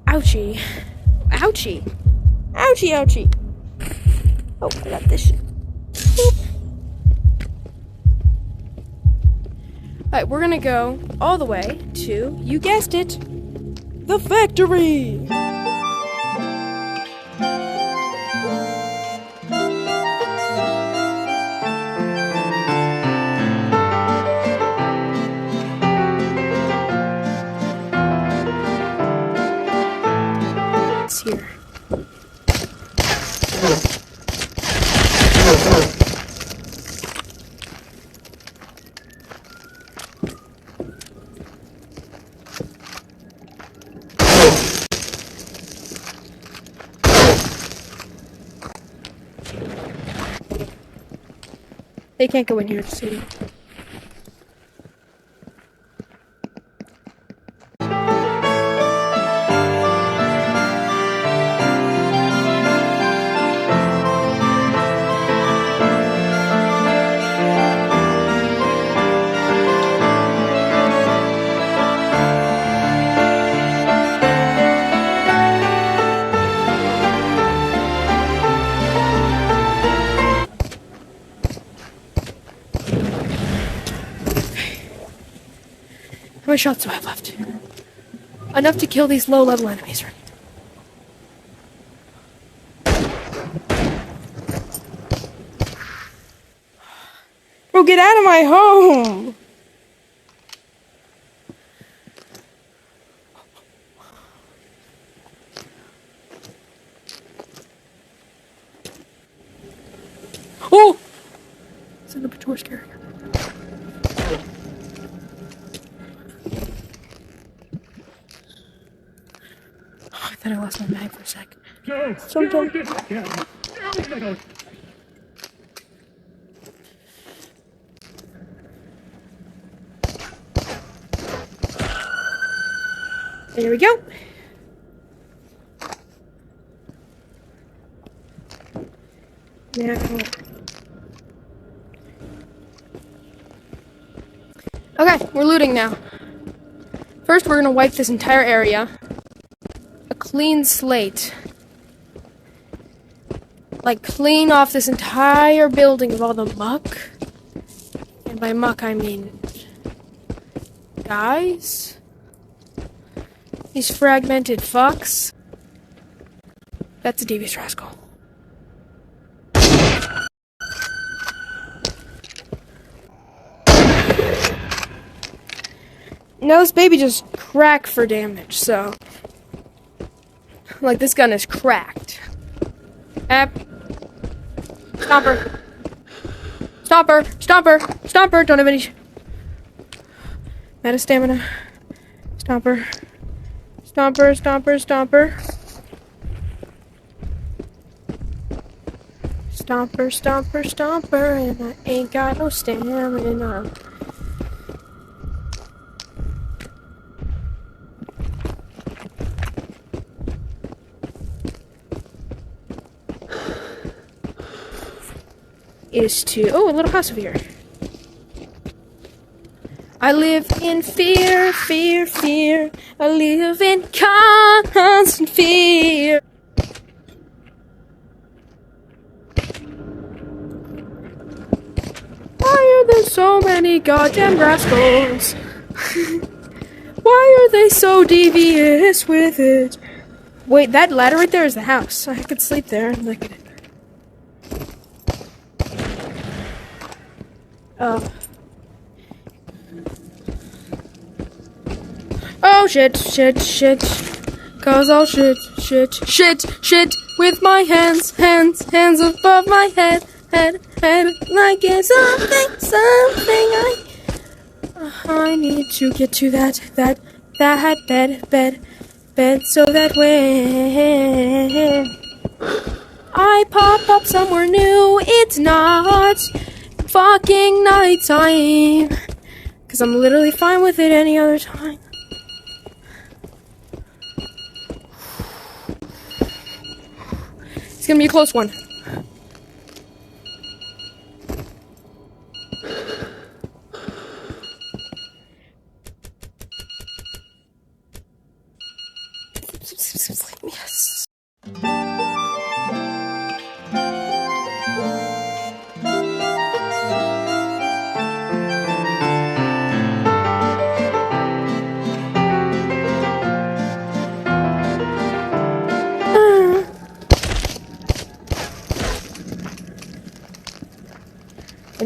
Ouchie. Ouchie. Ouchie, ouchie. Oh, I got this shit. Alright, we're gonna go all the way to, you guessed it, the factory! It's here. They can't go in here to see. How many shots do I have left? Enough to kill these low-level enemies, right? Bro, get out of my home! Oh! It's in the Pator's carrier. I thought I lost my bag for a sec. Sometimes. There we go. Now. Okay, we're looting now. First, we're gonna wipe this entire area. Clean slate. Like, clean off this entire building of all the muck. And by muck, I mean guys. These fragmented fucks. That's a devious rascal. Now this baby just cracked for damage, so... Like, this gun is cracked. Stomper. Stomper. Stomper. Stomper. Don't have any... Meta stamina. Stomper. Stomper. Stomper. Stomper. Stomper. Stomper. Stomper. And I ain't got no stamina. Is to... Oh, a little house over here. I live in fear, fear, fear. I live in constant fear. Why are there so many goddamn rascals? Why are they so devious with it? Wait, that ladder right there is the house. I could sleep there and look at it. Oh shit, shit, shit. Cause I'll shit, shit, shit, shit with my hands, hands, hands above my head, head, head. Like it's something I need to get to that bed, so that when I pop up somewhere new, it's not fucking nighttime. Cause I'm literally fine with it any other time. It's gonna be a close one.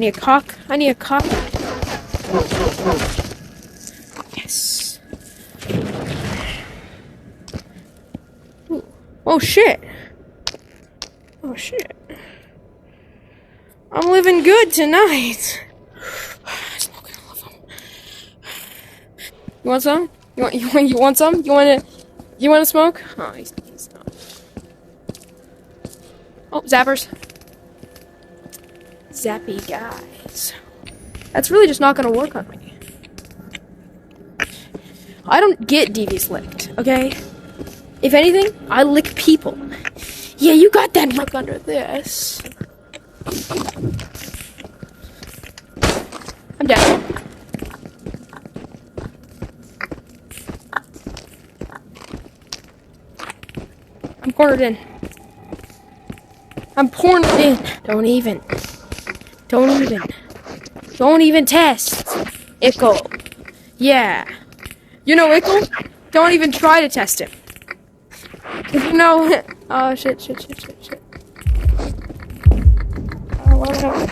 need a cock. I need a cock. Yes. Ooh. Oh shit. Oh shit. I'm living good tonight. Smoking all of them. You want some? You want some? You want to smoke? Oh, he's not. Oh, zappers. Zappy guys. That's really just not gonna work on me. I don't get DVs licked, okay? If anything, I lick people. Yeah, you got that look under this. I'm dead. I'm cornered in. I'm cornered in. Don't even test. Ickle. Yeah. You know Ickle? Don't even try to test him. You know. Oh, shit. Oh, well,